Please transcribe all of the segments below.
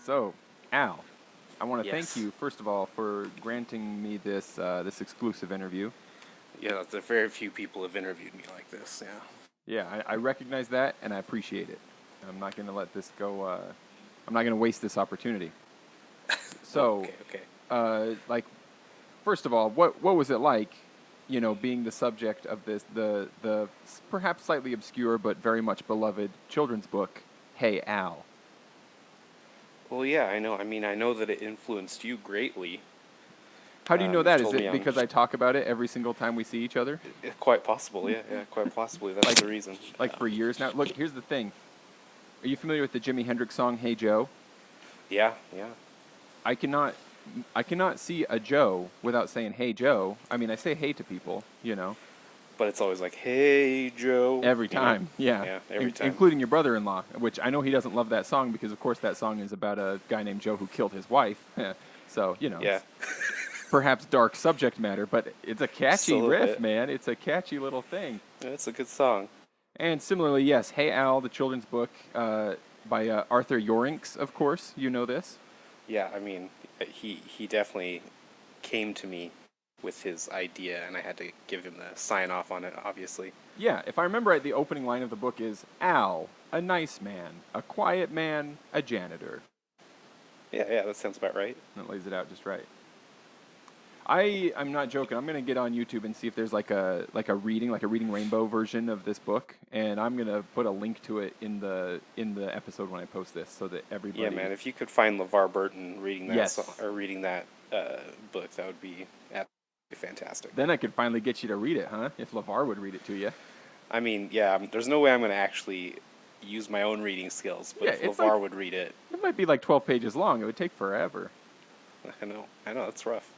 So, Al, I want to thank Yes. you first of all for granting me this exclusive interview. Yeah, there very few people have interviewed me like this. Yeah. Yeah, I recognize that and I appreciate it. I'm not going to let this go. I'm not going to waste this opportunity. Oh, So, okay, okay. like, first of all, what was it like? Being the subject of the perhaps slightly obscure but very much beloved children's book, Hey Al. Well, yeah, I know. I mean, I know that it influenced you greatly. How do you know You've that? Is told me it because I talk about it every single time we see each other? quite possible. Yeah, yeah, quite possibly. That's Like, the reason. like for years now. Look, here's the thing. Are you familiar with the Jimi Hendrix song "Hey Joe"? Yeah, yeah. I cannot, I cannot see a Joe without saying "Hey Joe." I mean, I say "Hey" to people, But it's always like, "Hey, Joe," every time. Yeah, Yeah, every time. including your brother-in-law, which I know he doesn't love that song because, of course, that song is about a guy named Joe who killed his wife. So Yeah, it's perhaps dark subject matter, but it's a just a catchy little riff, bit. man. It's a catchy little thing. Yeah, it's a good song. And similarly, yes, Hey Al, the children's book by Arthur Yorinks, of course. You know this. Yeah, I mean, he definitely came to me with his idea, and I had to give him the sign off on it, obviously. Yeah, if I remember right, the opening line of the book is Al, a nice man, a quiet man, a janitor. Yeah, yeah, that sounds about right. That lays it out just right. I'm not joking. I'm gonna get on YouTube and see if there's like a reading rainbow version of this book, and I'm gonna put a link to it in the episode when I post this, so that Yeah, everybody. man. If you could find LeVar Burton reading that song, Yes. or reading that book, that would be absolutely fantastic. Then I could finally get you to read it, huh? If LeVar would read it to you. I mean, yeah. There's no way I'm going to actually use my own reading skills, but Yeah, if it's like LeVar would read it, it might be like 12 pages long. It would take forever. I know, it's rough.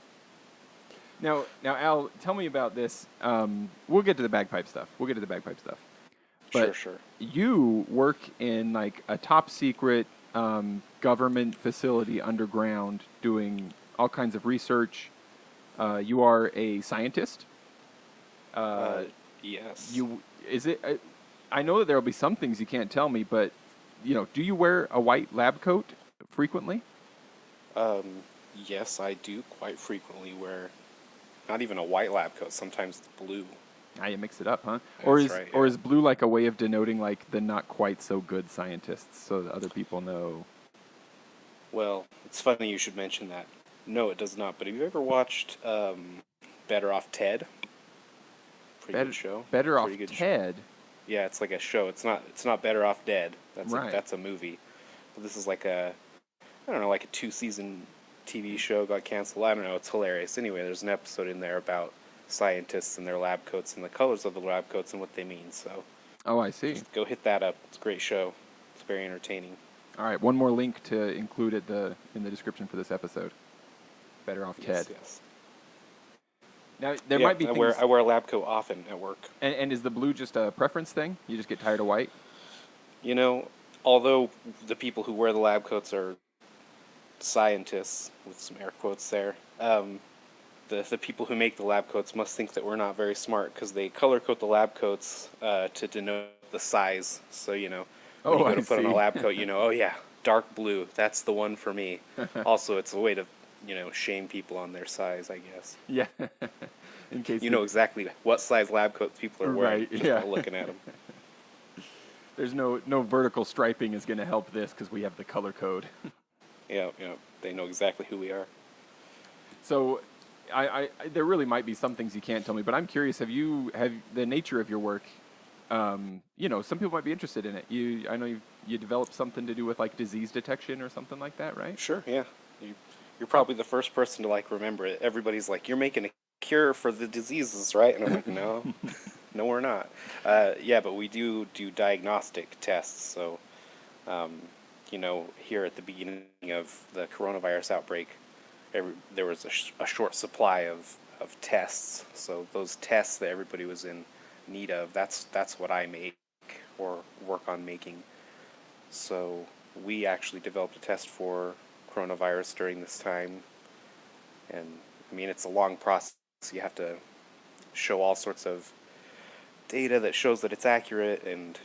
Now, Al, tell me about this. We'll get to the bagpipe stuff. Sure, But sure. you work in like a top secret government facility underground doing all kinds of research. You are a scientist. Uh, Uh, yes. you is it? I know that there will be some things you can't tell me, but do you wear a white lab coat frequently? Um, yes, I do quite frequently wear not even a white lab coat. Sometimes it's blue. Ah, you mix it up, huh? Or That's is right. or Yeah. is blue like a way of denoting like the not quite so good scientists, so that other people know? Well, it's funny you should mention that. No, it does not. But have you ever watched Better Off Ted? Pretty good Better show. better Pretty off good. Ted, Yeah, it's like a show. It's not Better Off Dead. right? That's a movie. But this is like a I don't know, like a 2 season TV show got canceled. I don't know. It's hilarious. Anyway, there's an episode in there about scientists and their lab coats and the colors of the lab coats and what they mean. So Oh, I see. just go hit that up. It's a great show. It's very entertaining. All right, one more link to include at the in the description for this episode. Better off Yes, Ted. yes. Now there But yeah, might be things. I wear a lab coat often at work. And is the blue just a preference thing? You just get tired of white? You know, although the people who wear the lab coats are scientists with some air quotes there. The people who make the lab coats must think that we're not very smart because they color code the lab coats to denote the size. So when Oh, you go I to put on a see. lab coat, oh yeah, dark blue, that's the one for me. Also, it's a way to shame people on their size, I guess. Yeah. In case You know exactly what size lab coats people are wearing right, just yeah. by looking at them. There's no vertical striping is going to help this because we have the color code. Yeah, they know exactly who we are. So, there really might be some things you can't tell me, but I'm curious. Have the nature of your work? Some people might be interested in it. I know you developed something to do with like disease detection or something like that, right? Sure, yeah. You're probably the first person to remember it. Everybody's like, "You're making a cure for the diseases, right?" And I'm like, "No, no, we're not." Yeah, but we do diagnostic tests. So, here at the beginning of the coronavirus outbreak, there was a short supply of tests. So those tests that everybody was in need of, that's what I make or work on making. So we actually developed a test for coronavirus during this time, and I mean it's a long process. You have to show all sorts of data that shows that it's accurate, and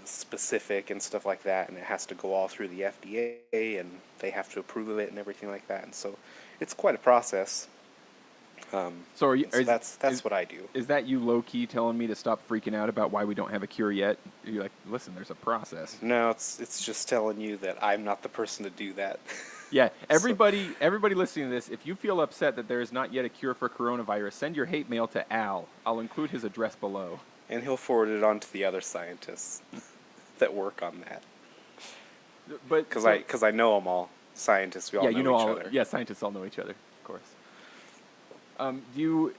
specific and stuff like that, and it has to go all through the FDA, and they have to approve of it and everything like that. And so it's quite a process. So are you? So that's what I do. Is that you low key telling me to stop freaking out about why we don't have a cure yet? You're like, listen, there's a process. No, it's just telling you that I'm not the person to do that. Yeah, everybody listening to this, if you feel upset that there is not yet a cure for coronavirus, send your hate mail to Al. I'll include his address below. And he'll forward it on to the other scientists that work on that. But Because I know them all. Scientists, we all know each other. Yeah, scientists all know each other, of course. Do you?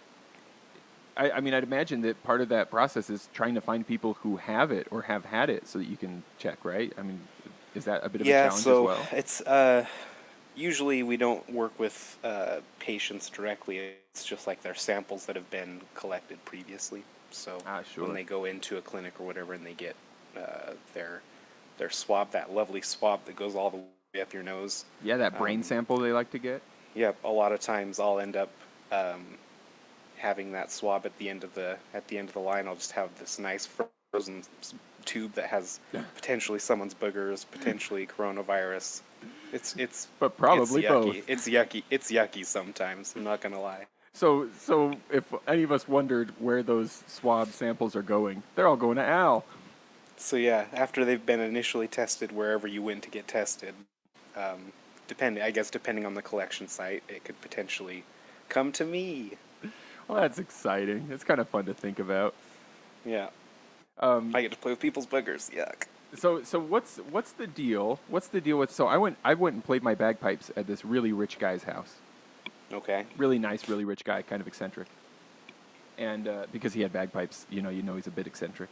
I mean, I'd imagine that part of that process is trying to find people who have it or have had it, so that you can check, right? I mean, is that a bit of a challenge as well? Yeah, so it's usually we don't work with patients directly. It's just like their samples that have been collected previously. So sure. when they go into a clinic or whatever, and they get their swab, that lovely swab that goes all the way up your nose. Yeah, that brain sample they like to get. Yeah, a lot of times I'll end up having that swab at the end of the line. I'll just have this nice frozen tube that has potentially someone's boogers, potentially coronavirus. It's but probably it's yucky. both. It's yucky. It's yucky sometimes. I'm not gonna lie. So if any of us wondered where those swab samples are going, they're all going to Al. So yeah, after they've been initially tested wherever you went to get tested, depending on the collection site, it could potentially come to me. Well, that's exciting. It's kind of fun to think about. Yeah. I get to play with people's boogers. Yuck. So what's the deal? What's the deal with? So I went and played my bagpipes at this really rich guy's house. Okay. Really nice, really rich guy, kind of eccentric. And because he had bagpipes, you know he's a bit eccentric.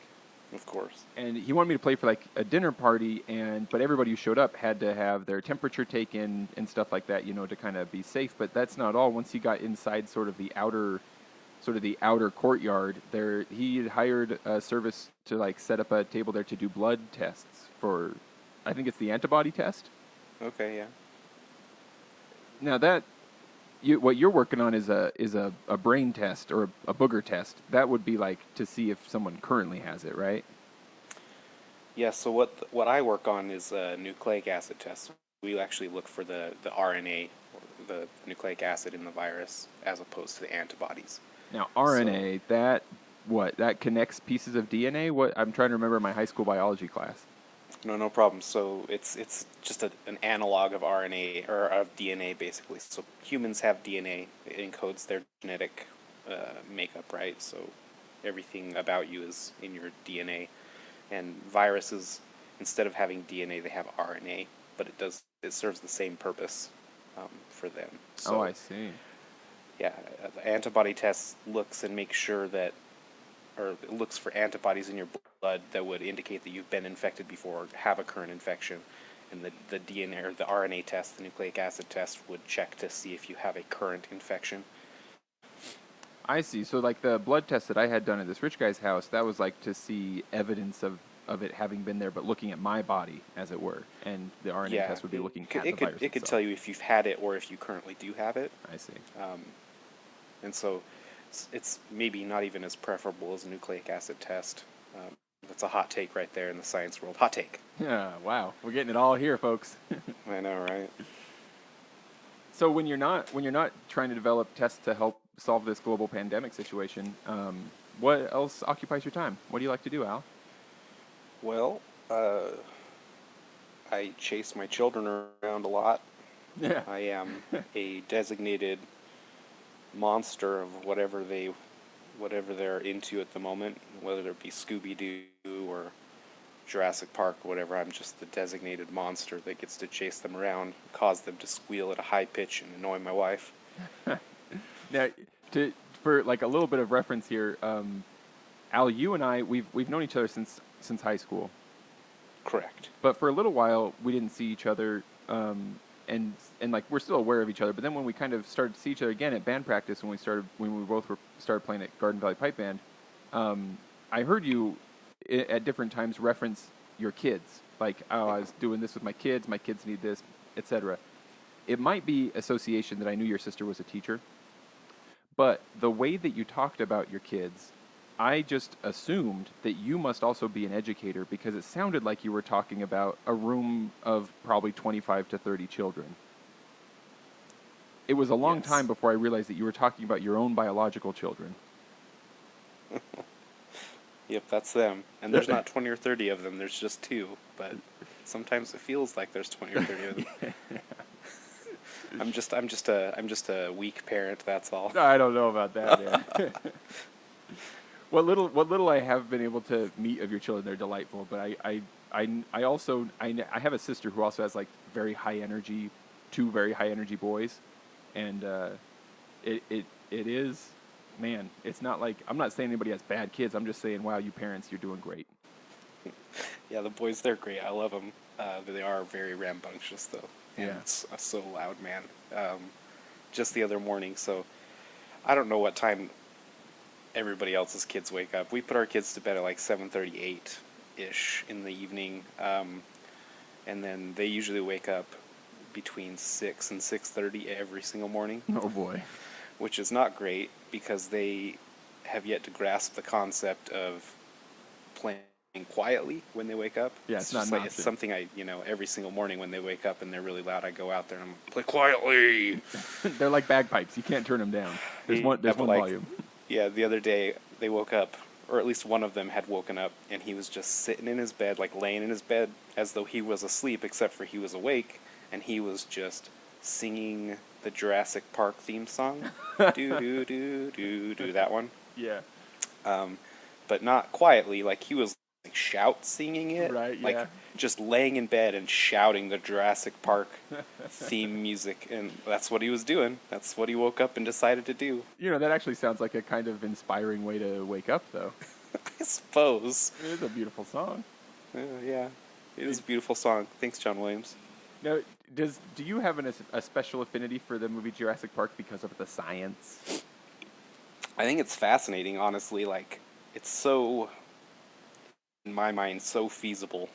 Of course. And he wanted me to play for like a dinner party, but everybody who showed up had to have their temperature taken and stuff like that, to kind of be safe. But that's not all. Once he got inside sort of the outer courtyard, he had hired a service to like set up a table there to do blood tests for, I think it's the antibody test. Okay, yeah. Now what you're working on is a brain test or a booger test. That would be like to see if someone currently has it, right? Yeah. So what I work on is a nucleic acid test. We actually look for the RNA, or the nucleic acid in the virus, as opposed to the antibodies. Now RNA, that connects pieces of DNA. What I'm trying to remember my high school biology class. No problem. So it's just an analog of RNA or of DNA, basically. So humans have DNA. It encodes their genetic makeup, right? So everything about you is in your DNA. And viruses, instead of having DNA, they have RNA, but it serves the same purpose for them. So, I see. Yeah, the antibody test looks and makes sure that, or it looks for antibodies in your blood that would indicate that you've been infected before or have a current infection. And the DNA or the RNA test, the nucleic acid test, would check to see if you have a current infection. I see. So like the blood test that I had done at this rich guy's house, that was like to see evidence of it having been there, but looking at my body, as it were. And the RNA test would be looking at the virus It could tell you if you've had it or if you currently do have it. I see. And so it's maybe not even as preferable as a nucleic acid test. That's a hot take right there in the science world. Hot take. Yeah, wow. We're getting it all here, folks. I know, right? So when you're not trying to develop tests to help solve this global pandemic situation, what else occupies your time? What do you like to do, Al? Well, I chase my children around a lot. Yeah. I am a designated monster of whatever they're into at the moment, whether it be Scooby-Doo or Jurassic Park or whatever. I'm just the designated monster that gets to chase them around, cause them to squeal at a high pitch and annoy my wife. Now, for like a little bit of reference here, Al, you and I, we've known each other since high school. Correct. But for a little while, we didn't see each other, and like we're still aware of each other. But then when we kind of started to see each other again at band practice, when we both started playing at Garden Valley Pipe Band, I heard you at different times reference your kids. Like, oh, I was doing this with my kids need this, etc. It might be association that I knew your sister was a teacher, but the way that you talked about your kids I just assumed that you must also be an educator because it sounded like you were talking about a room of probably 25 to 30 children. It was a long time Yes. before I realized that you were talking about your own biological children. Yep, that's them. And there's not 20 or 30 of them. There's just two. But sometimes it feels like there's 20 or 30 of them. I'm just a weak parent. That's all. I don't know about that, man. What little I have been able to meet of your children, they're delightful. But I also I have a sister who also has like very high energy, two very high energy boys, and it is, man. It's not like I'm not saying anybody has bad kids. I'm just saying, wow, you parents, you're doing great. Yeah, the boys, they're great. I love them. They are very rambunctious, though. And Yeah. it's so loud, man. Just the other morning, so I don't know what time everybody else's kids wake up. We put our kids to bed at like 7:38-ish in the evening, and then they usually wake up between 6 and 6:30 every single morning, Oh boy. which is not great because they have yet to grasp the concept of playing quietly when they wake up. Yeah, it's not just an like it's option. something every single morning when they wake up and they're really loud, I go out there and I'm play quietly. They're like bagpipes. You can't turn them down. There's one. Yeah, There's but one volume. yeah, the other day they woke up, or at least one of them had woken up, and he was just sitting in his bed, like laying in his bed as though he was asleep, except for he was awake, and he was just singing the Jurassic Park theme song, do do do do do that one, Yeah. but not quietly, like he was like shout singing it, Right, like yeah. just laying in bed and shouting the Jurassic Park theme music, and that's what he was doing. That's what he woke up and decided to do. You know, that actually sounds like a kind of inspiring way to wake up, though. I suppose. It is a beautiful song. Yeah, it is a beautiful song. Thanks, John Williams. Now, do you have a special affinity for the movie Jurassic Park because of the science? I think it's fascinating, honestly. Like, it's so, in my mind, so feasible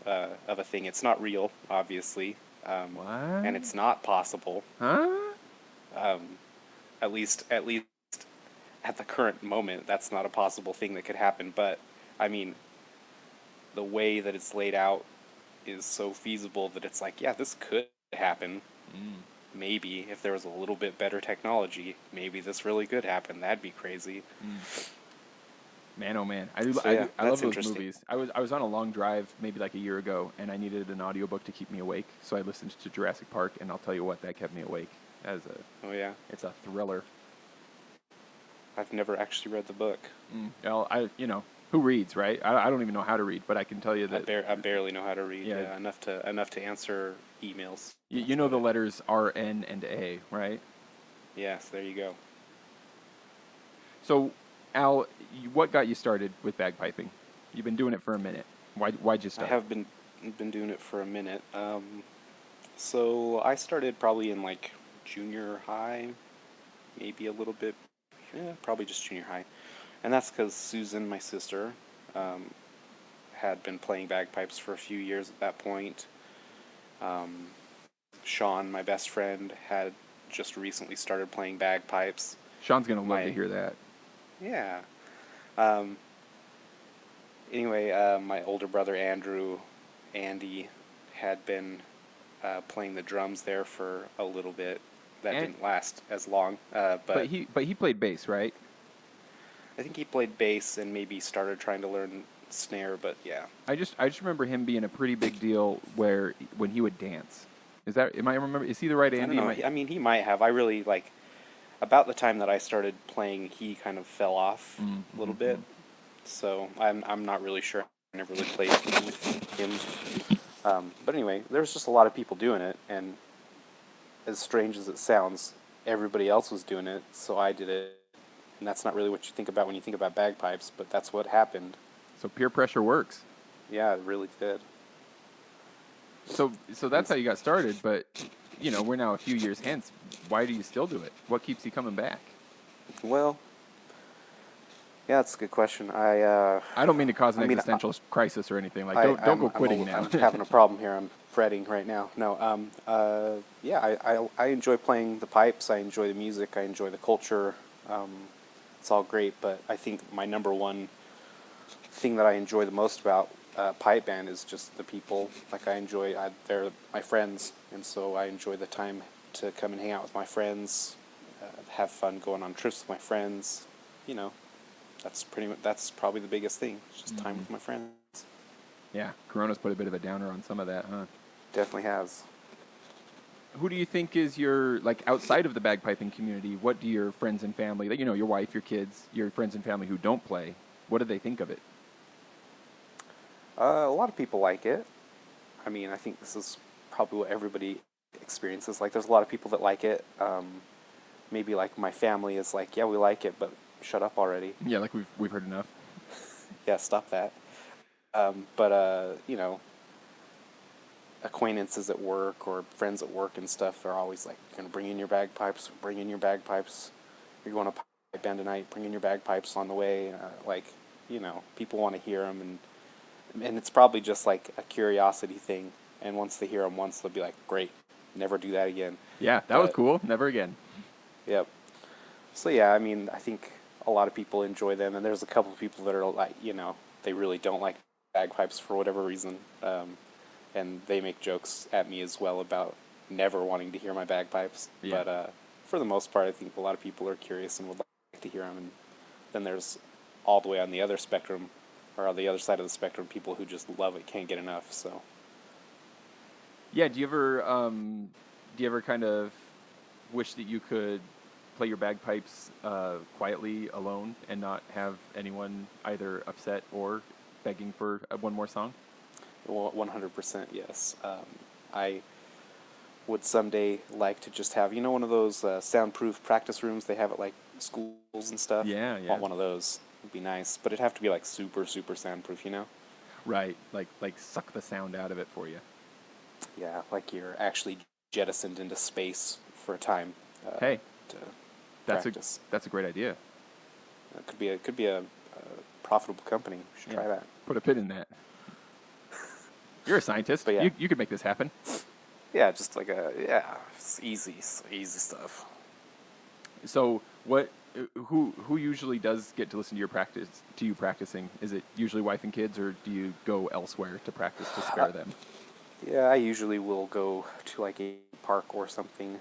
of a thing. It's not real, obviously, What? and it's not possible. Huh? At least at the current moment, that's not a possible thing that could happen. But I mean, the way that it's laid out is so feasible that it's like, yeah, this could happen. Maybe if there was a little bit better technology, maybe this really could happen. That'd be crazy. Man, oh man, So, I yeah, love that's those interesting. movies. I was on a long drive maybe like a year ago, and I needed an audiobook to keep me awake, so I listened to Jurassic Park, and I'll tell you what, that kept me awake. Oh yeah, It's a thriller. I've never actually read the book. Well, who reads, right? I don't even know how to read, but I can tell you that I barely know how to read. Yeah. Yeah, enough to answer emails. you know the letters R, N, and A, right? Yes, there you go. So, Al, what got you started with bagpiping? You've been doing it for a minute. Why'd you I start? have been doing it for a minute. So I started probably in like junior high, maybe a little bit, yeah, probably just junior high, and that's because Susan, my sister, had been playing bagpipes for a few years at that point. Sean, my best friend, had just recently started playing bagpipes. Sean's gonna love my- to hear that. Yeah. Anyway, my older brother Andy, had been playing the drums there for a little bit. That didn't last as long, But he played bass, right? I think he played bass and maybe started trying to learn snare. But yeah, I just remember him being a pretty big deal when he would dance. Is he the right I Andy? don't know. I mean, he might have. I really like about the time that I started playing, he kind of fell off a little bit. So I'm not really sure. I never really played with him. But anyway, there's just a lot of people doing it, and as strange as it sounds, everybody else was doing it, so I did it. And that's not really what you think about when you think about bagpipes, but that's what happened. So peer pressure works. Yeah, it really did. So that's how you got started, but we're now a few years hence. Why do you still do it? What keeps you coming back? Well, yeah, that's a good question. I don't mean to cause an I mean, existential crisis or anything. Like, don't go quitting now. I'm having a problem here. I'm fretting right now. No, yeah, I enjoy playing the pipes. I enjoy the music. I enjoy the culture. it's all great, but I think my number one thing that I enjoy the most about pipe band is just the people. Like they're my friends, and so I enjoy the time to come and hang out with my friends, have fun going on trips with my friends. You know, that's probably the biggest thing. It's just time with my friends. Yeah, Corona's put a bit of a downer on some of that, huh? Definitely has. Who do you think is your, like, outside of the bagpiping community, what do your friends and family, you know, your wife, your kids, your friends and family who don't play, what do they think of it? A lot of people like it. I mean, I think this is probably what everybody experiences. Like, there's a lot of people that like it. Maybe like my family is like, yeah, we like it, but shut up already. Yeah, like we've heard enough. Yeah, stop that. You know, acquaintances at work or friends at work and stuff are always like, you're gonna bring in your bagpipes, bring in your bagpipes. You're going to pipe band tonight, bring in your bagpipes on the way. Like, you know, people want to hear them, and it's probably just like a curiosity thing. And once they hear them once, they'll be like, great, never do that again. Yeah, that was cool. Never again. Yep. So yeah, I mean, I think a lot of people enjoy them, and there's a couple of people that are like, you know, they really don't like bagpipes for whatever reason, and they make jokes at me as well about never wanting to hear my bagpipes. Yeah. But for the most part, I think a lot of people are curious and would like to hear them. And then there's all the way on the other spectrum, or on the other side of the spectrum, people who just love it, can't get enough. So Yeah, do you ever kind of wish that you could play your bagpipes quietly alone and not have anyone either upset or begging for one more song? 100% yes. I would someday like to just have, you know, one of those soundproof practice rooms they have at like schools and stuff. Yeah, yeah. Want one of those. Would be nice, but it'd have to be like super, super soundproof, you know? Right, like suck the sound out of it for you. Yeah, like you're actually jettisoned into space for a time. Hey, to that's practice. That's a great idea. It could be a profitable company. We should try that. Put a pin in that. You're a scientist. But yeah. You could make this happen. Yeah, just like it's easy stuff. So what? Who usually does get to listen to you practicing? Is it usually wife and kids, or do you go elsewhere to practice to spare them? Yeah, I usually will go to like a park or something.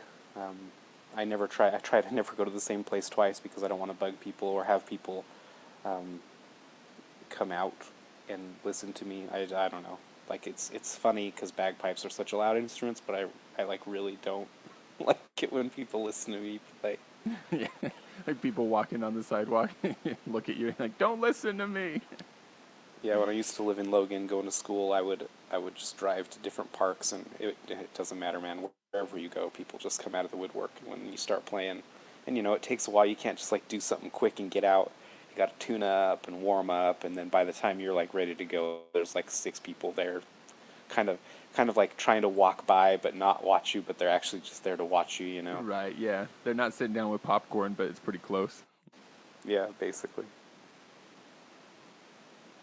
I try to never go to the same place twice because I don't want to bug people or have people come out and listen to me. I don't know. Like it's funny because bagpipes are such a loud instruments, but I like really don't like it when people listen to me play. Yeah, like people walking on the sidewalk look at you and like, don't listen to me. Yeah, when I used to live in Logan, going to school, I would just drive to different parks, and it doesn't matter, man. Wherever you go, people just come out of the woodwork when you start playing. And you know, it takes a while. You can't just like do something quick and get out. You got to tune up and warm up, and then by the time you're like ready to go, there's like 6 people there, kind of like trying to walk by but not watch you, but they're actually just there to watch you. You know? Right? Yeah, they're not sitting down with popcorn, but it's pretty close. Yeah, basically.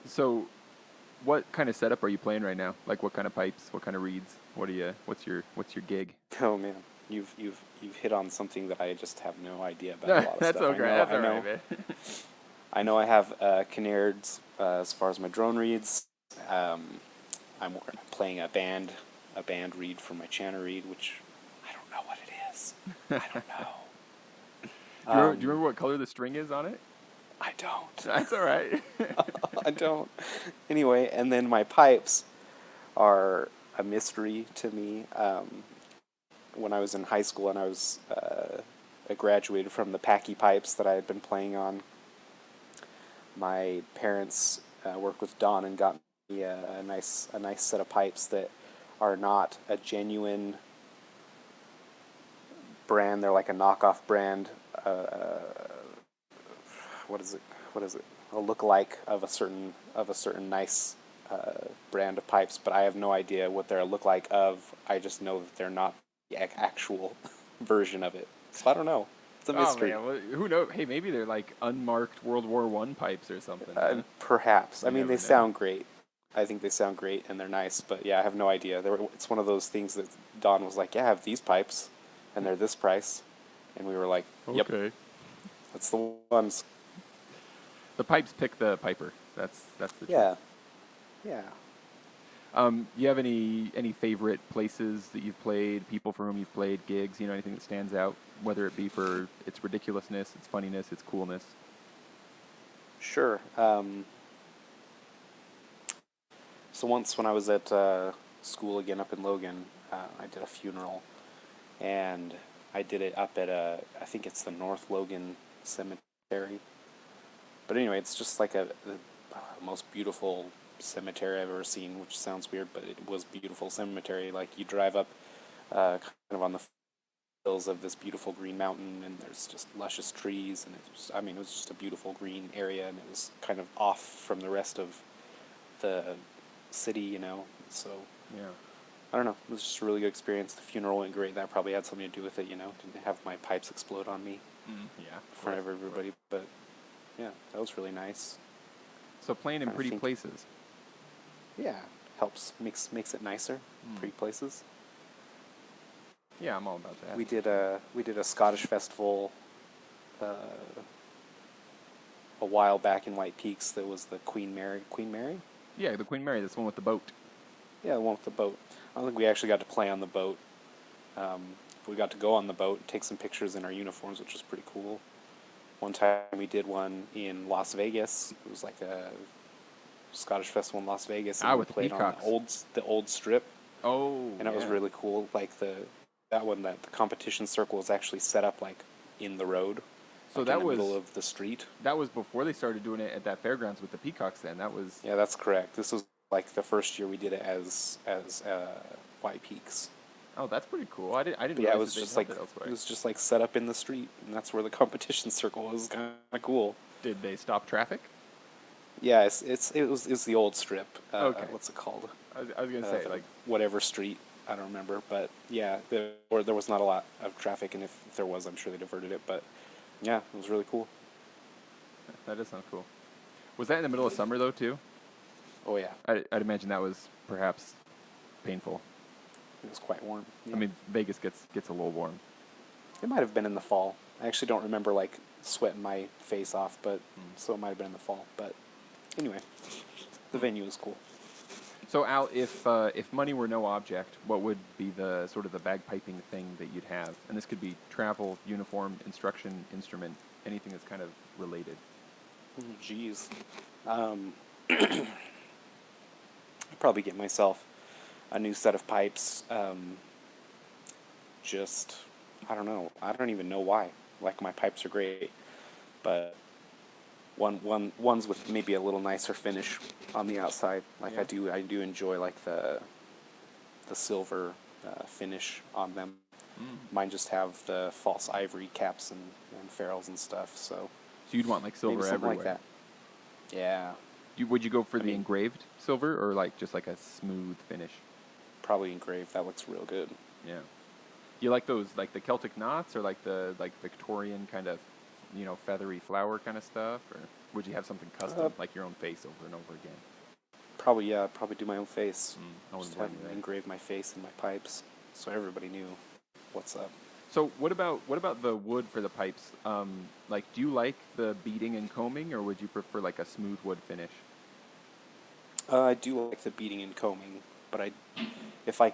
So, what kind of setup are you playing right now? Like, what kind of pipes? What kind of reeds? What's your gig? Oh man, you've hit on something that I just have no idea about. A lot of That's stuff. okay. That's all right, man. I know I have Kinnairds as far as my drone reeds. I'm playing a band reed for my Channer reed, which I don't know what it is. I don't know. Do you remember what color the string is on it? I don't. That's all right. I don't. Anyway, and then my pipes are a mystery to me. When I was in high school and I graduated from the Bagpipes that I had been playing on, my parents worked with Don and got me a nice set of pipes that are not a genuine brand. They're like a knockoff brand. What is it? A lookalike of a certain nice brand of pipes, but I have no idea what they're a lookalike of. I just know that they're not the actual version of it. So I don't know. It's a mystery. Oh, man. Well, who knows? Hey, maybe they're like unmarked World War I pipes or something. Perhaps. I mean, they never know. sound great. I think they sound great and they're nice, but yeah, I have no idea. It's one of those things that Don was like, yeah, I have these pipes, and they're this price. And we were like, yep, Okay. that's the ones. The pipes pick the piper. That's the truth. Yeah, yeah. Do you have any favorite places that you've played, people for whom you've played, gigs, anything that stands out, whether it be for its ridiculousness, its funniness, its coolness? Sure. So once when I was at school again up in Logan, I did a funeral, and I did it up at I think it's the North Logan Cemetery. But anyway, it's just like the most beautiful cemetery I've ever seen, which sounds weird, but it was beautiful cemetery. Like you drive up kind of on the hills of this beautiful green mountain, and there's just luscious trees, and it was just a beautiful green area, and it was kind of off from the rest of the city. So Yeah. I don't know. It was just a really good experience. The funeral went great. That probably had something to do with it. Didn't have my pipes explode on me Yeah. in front of everybody. But yeah, that was really nice. So playing in I pretty think- places. Yeah, helps makes it nicer. Pretty places. Yeah, I'm all about that. We did a Scottish festival a while back in White Peaks. That was the Queen Mary. Queen Mary? Yeah, the Queen Mary. That's the one with the boat. Yeah, the one with the boat. I don't think we actually got to play on the boat. We got to go on the boat and take some pictures in our uniforms, which was pretty cool. One time we did one in Las Vegas. It was like a Scottish festival in Las Vegas, and we with the played on peacocks. the old strip, Oh, and it was really cool. Like the competition circle was actually set up like in the road, So like that in the was middle of the street. that was before they started doing it at that fairgrounds with the peacocks. Then that was Yeah, that's correct. This was like the first year we did it as White Peaks. oh, that's pretty cool. I didn't. But yeah, it realize was that they'd just had like that elsewhere. it was just like set up in the street, and that's where the competition circle was. Kind of cool. Did they stop traffic? Yeah, it's the old strip. Okay. What's it called? I was gonna say like Whatever street. I don't remember, but yeah, there was not a lot of traffic, and if there was, I'm sure they diverted it. But yeah, it was really cool. that does sound cool. Was that in the middle of summer though too? Oh yeah, I'd imagine that was perhaps painful. it was quite warm. Yeah. I mean, Vegas gets a little warm. It might have been in the fall. I actually don't remember like sweating my face off, but so it might have been in the fall. But anyway, the venue was cool. So Al, if money were no object, what would be the sort of the bagpiping thing that you'd have? And this could be travel, uniform, instruction, instrument, anything that's kind of related. Jeez. I'd probably get myself a new set of pipes. I don't know. I don't even know why. Like, my pipes are great, but ones with maybe a little nicer finish on the outside. Like, Yeah. I do enjoy like the silver finish on them. Mine just have the false ivory caps and ferrules and stuff. So So you'd want like silver maybe something everywhere. like that. Yeah. Would you go for I the mean- engraved silver or like just like a smooth finish? Probably engraved. That looks real good. Yeah. You like those like the Celtic knots or like the Victorian kind of feathery flower kind of stuff, or would you have something custom like your own face over and over again? Probably, yeah. I'd probably do my own face. I wouldn't Just blame have you there. engrave my face in my pipes, so everybody knew what's up. So what about the wood for the pipes? Like, do you like the beating and combing, or would you prefer like a smooth wood finish? I do like the beating and combing, but if I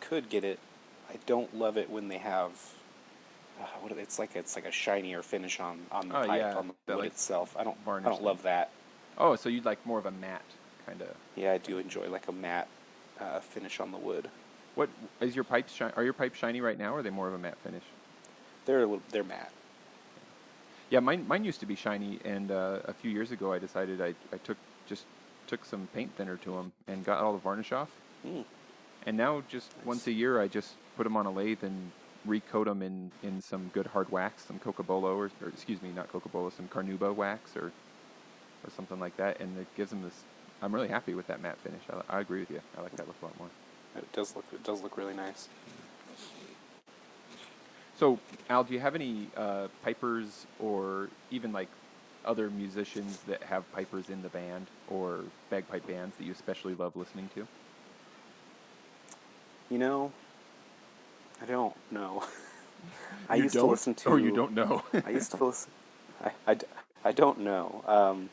could get it, I don't love it when they have. It's like a shinier finish on the Oh, pipe, yeah, on the that, wood like, itself. I varnish don't thing. love that. Oh, so you'd like more of a matte kind of. Yeah, I do enjoy like a matte finish on the wood. What is your pipes? Are your pipes shiny right now, or are they more of a matte finish? They're matte. Yeah, mine used to be shiny, and a few years ago I decided I took some paint thinner to them and got all the varnish off. And now just once a year I just put them on a lathe and recoat them in some good hard wax, some Cocobolo or excuse me, not Cocobolo, some Carnauba wax or something like that, and it gives them this. I'm really happy with that matte finish. I agree with you. I like that look a lot more. It does look really nice. So, Al, do you have any pipers or even like other musicians that have pipers in the band or bagpipe bands that you especially love listening to? I don't know. I You used to don't? listen to. Or you don't know? I used to listen. I don't know.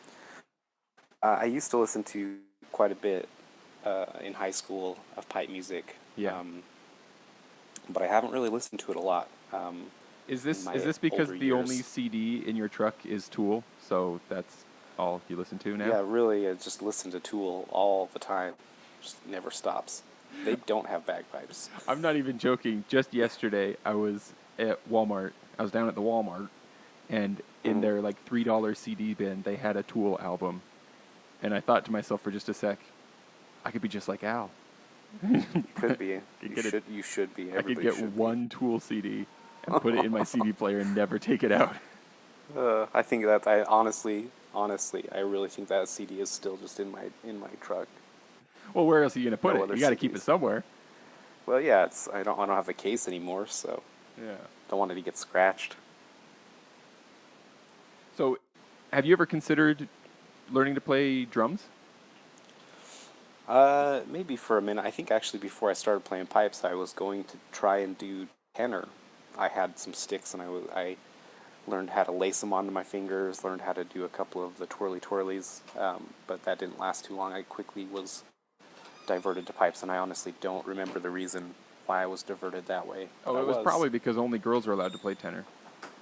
I used to listen to quite a bit in high school of pipe music, Yeah. but I haven't really listened to it a lot Is in this my because older the only years. CD in your truck is Tool? So that's all you listen to now? Yeah, really, I just listen to Tool all the time. Just never stops. They don't have bagpipes. I'm not even joking. Just yesterday, I was at Walmart. I was down at the Walmart, and in Mhm. their like $3 CD bin, they had a Tool album. And I thought to myself for just a sec, I could be just like Al. You could be. Could get it. You should be. I could Everybody get should be. one Tool CD and put it in my CD player and never take it out. I think that I honestly, I really think that CD is still just in my truck. Well, where else are you gonna put No it? other You got to keep it CDs. somewhere. Well, yeah, it's I don't have the case anymore, so Yeah. don't want it to get scratched. So, have you ever considered learning to play drums? Maybe for a minute. I think actually before I started playing pipes, I was going to try and do tenor. I had some sticks and I learned how to lace them onto my fingers, learned how to do a couple of the twirlies, but that didn't last too long. I quickly was diverted to pipes, and I honestly don't remember the reason why I was diverted that way, but Oh, I it was was. probably because only girls are allowed to play tenor.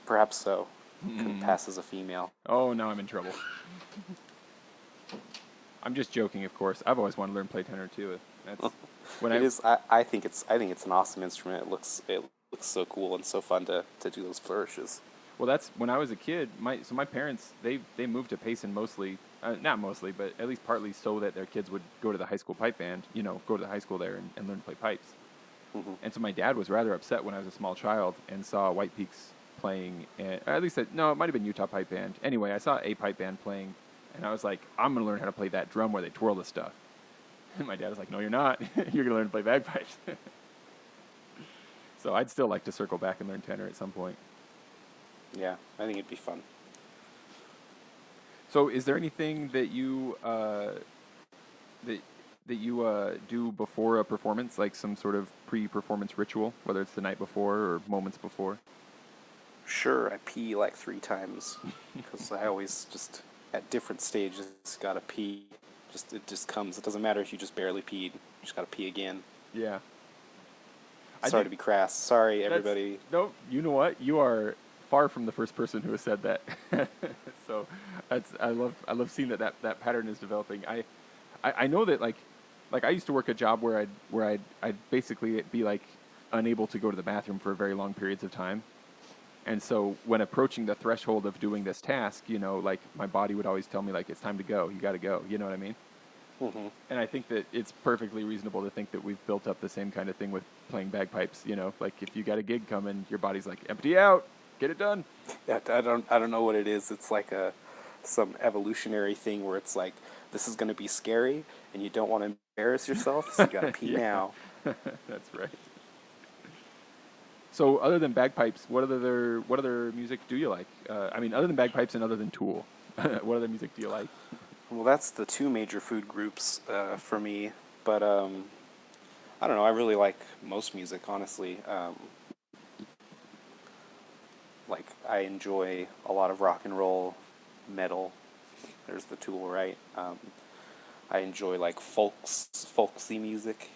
Perhaps so. Couldn't pass as a female. Oh, now I'm in trouble. I'm just joking, of course. I've always wanted to learn to play tenor too. That's when It I is. I think it's an awesome instrument. It looks so cool and so fun to do those flourishes. well, that's when I was a kid. My parents they moved to Payson mostly, not mostly, but at least partly so that their kids would go to the high school pipe band. You know, go to the high school there and learn to play pipes. And so my dad was rather upset when I was a small child and saw White Peaks playing, or at least no, it might have been Utah Pipe Band. Anyway, I saw a pipe band playing, and I was like, I'm gonna learn how to play that drum where they twirl the stuff. And my dad was like, No, you're not. You're gonna learn to play bagpipes. So I'd still like to circle back and learn tenor at some point. Yeah, I think it'd be fun. So is there anything that you that do before a performance, like some sort of pre-performance ritual, whether it's the night before or moments before? Sure, I pee like 3 times because I always just at different stages gotta pee. Just it just comes. It doesn't matter if you just barely peed. You just gotta pee again. Yeah. I Sorry think to be crass. Sorry, that's everybody. no. You know what? You are far from the first person who has said that. So that's I love seeing that pattern is developing. I know that like I used to work a job where I'd basically be like unable to go to the bathroom for very long periods of time. And so when approaching the threshold of doing this task, you know, like my body would always tell me like it's time to go. You got to go. You know what I mean? And I think that it's perfectly reasonable to think that we've built up the same kind of thing with playing bagpipes. You know, like if you got a gig coming, your body's like empty out, get it done. Yeah, I don't know what it is. It's like some evolutionary thing where it's like this is gonna be scary and you don't want to embarrass yourself, so you gotta pee Yeah, now. that's right. So other than bagpipes, what other music do you like? I mean, other than bagpipes and other than Tool, what other music do you like? Well, that's the two major food groups for me. But I don't know. I really like most music, honestly. Like I enjoy a lot of rock and roll, metal. There's the Tool, right? I enjoy like folksy music.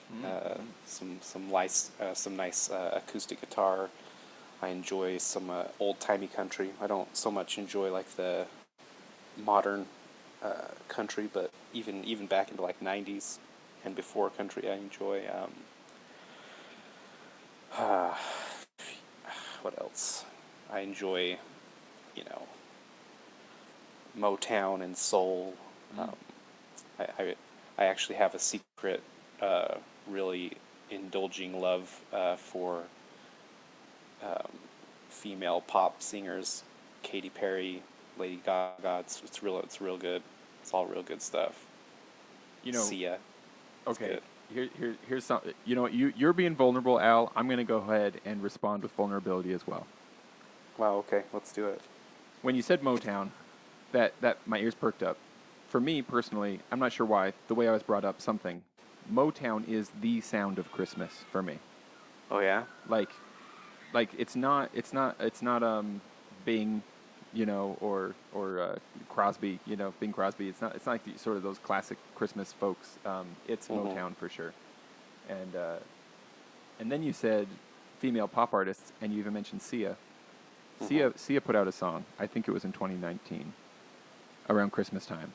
Some nice acoustic guitar. I enjoy some old timey country. I don't so much enjoy like the modern country, but even back into like '90s and before country, I enjoy. What else? I enjoy, you know, Motown and soul. Um, I, I I actually have a secret, really indulging love for female pop singers, Katy Perry, Lady Gaga. It's real good. It's all real good stuff. You know, Sia, it's okay. good. Here's something. You know, you're being vulnerable, Al. I'm gonna go ahead and respond with vulnerability as well. Wow. Okay, let's do it. When you said Motown, that my ears perked up. For me personally, I'm not sure why. The way I was brought up, something. Motown is the sound of Christmas for me. Oh yeah. Like, it's not Bing, or Crosby, Bing Crosby. It's not like sort of those classic Christmas folks. It's Mm-hmm. Motown for sure. And and then you said female pop artists, and you even mentioned Sia. Mm-hmm. Sia put out a song. I think it was in 2019, around Christmas time.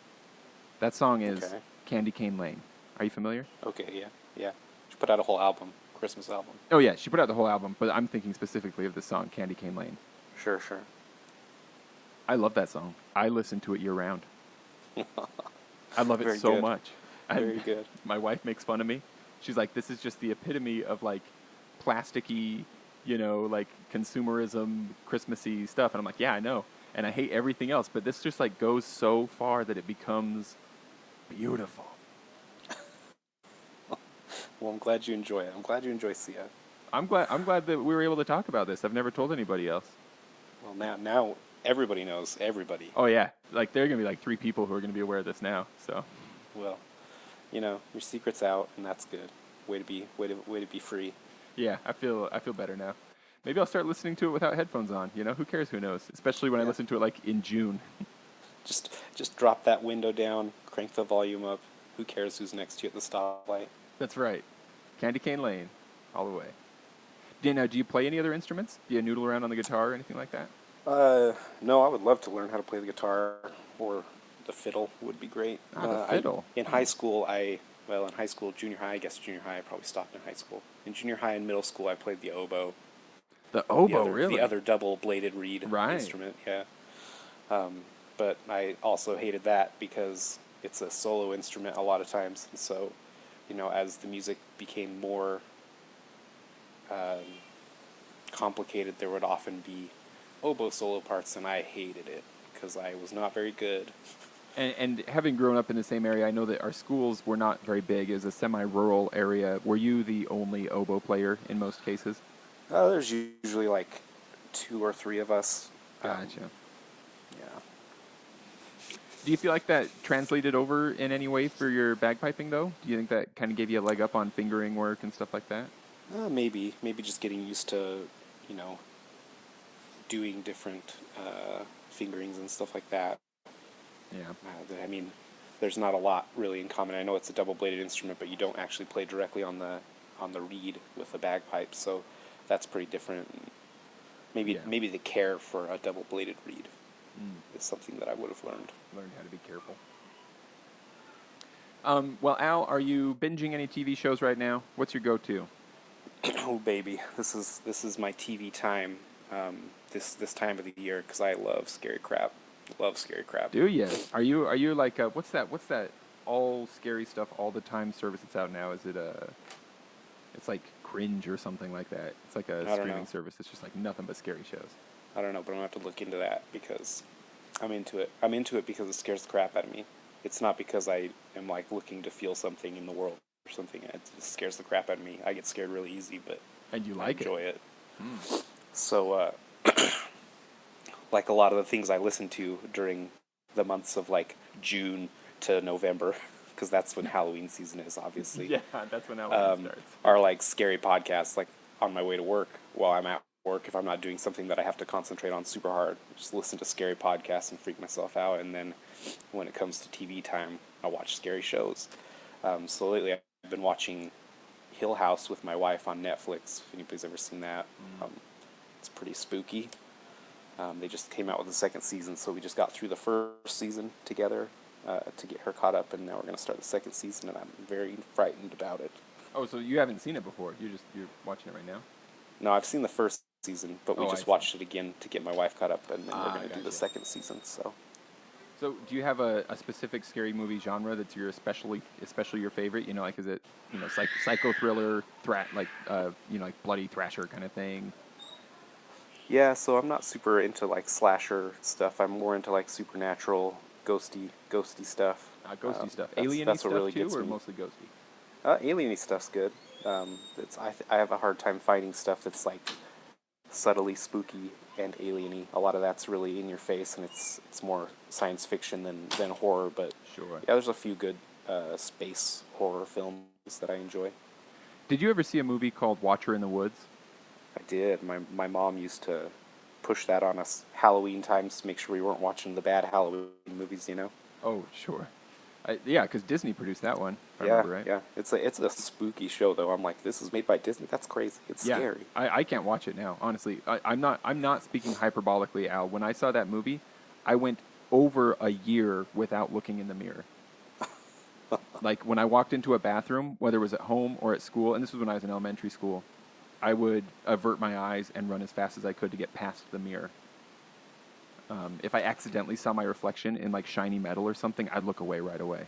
That song is Okay. Candy Cane Lane. Are you familiar? Okay. Yeah. Yeah. She put out a whole album, Christmas album. Oh yeah, she put out the whole album, but I'm thinking specifically of the song Candy Cane Lane. Sure. Sure. I love that song. I listen to it year round. I love it Very so good. much. Very good. My wife makes fun of me. She's like, "This is just the epitome of like plasticky, like consumerism, Christmassy stuff." And I'm like, "Yeah, I know." And I hate everything else, but this just like goes so far that it becomes beautiful. Well, I'm glad you enjoy it. I'm glad you enjoy Sia. I'm glad that we were able to talk about this. I've never told anybody else. Well, now everybody knows everybody. Oh yeah, like there are gonna be like 3 people who are gonna be aware of this now. So Well, your secret's out, and that's good. Way to be free. yeah, I feel better now. Maybe I'll start listening to it without headphones on. Who cares? Who knows? Especially when I Yeah. listen to it like in June. Just drop that window down, crank the volume up. Who cares who's next to you at the stoplight? That's right. Candy Cane Lane, all the way. Do you play any other instruments? Do you noodle around on the guitar or anything like that? No, I would love to learn how to play the guitar or the fiddle would be great. The fiddle. In high school, junior high, I guess junior high, I probably stopped in high school. In junior high and middle school, I played the oboe. The oboe, really? The other double-bladed reed Right. instrument, yeah. But I also hated that because it's a solo instrument a lot of times. And so, as the music became more complicated, there would often be oboe solo parts, and I hated it because I was not very good. And having grown up in the same area, I know that our schools were not very big. It was a semi-rural area. Were you the only oboe player in most cases? There's usually like 2 or 3 of us. Gotcha. Yeah. Do you feel like that translated over in any way for your bagpiping, though? Do you think that kind of gave you a leg up on fingering work and stuff like that? Maybe just getting used to, doing different fingerings and stuff like that. Yeah. I mean, there's not a lot really in common. I know it's a double-bladed instrument, but you don't actually play directly on the reed with the bagpipe, so that's pretty different. Maybe the care for a double-bladed reed is something that I would have learned. Learn how to be careful. Well, Al, are you binging any TV shows right now? What's your go-to? Oh baby, this is my TV time. This time of the year because I love scary crap. Love scary crap. Do you? Are you like what's that all scary stuff all the time service that's out now? Is it it's like Cringe or something like that. It's like a streaming service. It's just like nothing but scary shows. I don't know, but I'm gonna have to look into that because I'm into it. I'm into it because it scares the crap out of me. It's not because I am like looking to feel something in the world or something. It just scares the crap out of me. I get scared really easy, but And you I like enjoy it. Mm. So, like a lot of the things I listen to during the months of like June to November, because that's when Halloween season is, obviously. Yeah, that's when Halloween starts. Are like scary podcasts, like on my way to work while I'm at work. If I'm not doing something that I have to concentrate on super hard, just listen to scary podcasts and freak myself out. And then when it comes to TV time, I watch scary shows. So lately I've been watching Hill House with my wife on Netflix. If anybody's ever seen that, it's pretty spooky. They just came out with the second season, so we just got through the first season together to get her caught up, and now we're going to start the second season, and I'm very frightened about it. Oh, so you haven't seen it before? You're watching it right now? No, I've seen the first season, but we just watched it again to get my wife caught up, and then we're going to do the second season. So do you have a specific scary movie genre that's your especially your favorite? Like is it psycho thriller, like like bloody thrasher kind of thing? yeah, so I'm not super into like slasher stuff. I'm more into like supernatural, ghosty stuff. Ghosty stuff. That's Alien-y stuff really too, gets or me. mostly ghosty? Alien-y stuff's good. I have a hard time finding stuff that's like subtly spooky and alien-y. A lot of that's really in your face, and it's more science fiction than horror. But Sure. yeah, there's a few good space horror films that I enjoy. Did you ever see a movie called Watcher in the Woods? I did. My mom used to push that on us Halloween times to make sure we weren't watching the bad Halloween movies, you know? Oh, sure. Yeah, because Disney produced that one. If I Yeah, remember right. yeah. It's a spooky show though. I'm like, this is made by Disney. That's crazy. It's Yeah, scary. I can't watch it now. Honestly, I'm not speaking hyperbolically, Al. When I saw that movie, I went over a year without looking in the mirror. Like when I walked into a bathroom, whether it was at home or at school, and this was when I was in elementary school, I would avert my eyes and run as fast as I could to get past the mirror. If I accidentally saw my reflection in like shiny metal or something, I'd look away right away.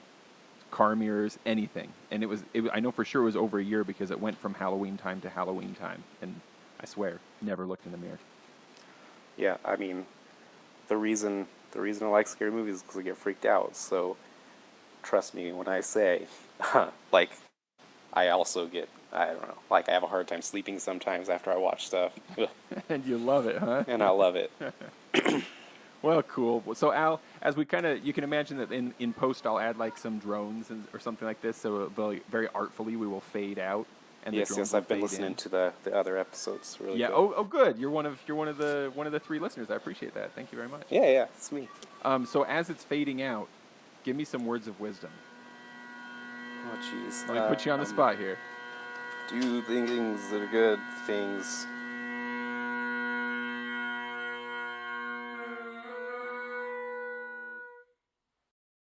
Car mirrors, anything. And I know for sure it was over a year because it went from Halloween time to Halloween time. And I swear, never looked in the mirror. Yeah, I mean, the reason I like scary movies is because I get freaked out. So trust me when I say, like, I also get, I don't know, like I have a hard time sleeping sometimes after I watch stuff. And you love it, huh? And I love it. Well, cool. So Al, as we you can imagine that in post I'll add like some drones or something like this. So very, very artfully we will fade out. And Yes, the drones yes, will I've been fade listening in. to the other episodes. Really Yeah. good. Oh, good. You're one of the 3 listeners. I appreciate that. Thank you very much. Yeah, yeah, it's me. So as it's fading out, give me some words of wisdom. Oh, jeez. Let me put you on the spot here. Do things that are good. Things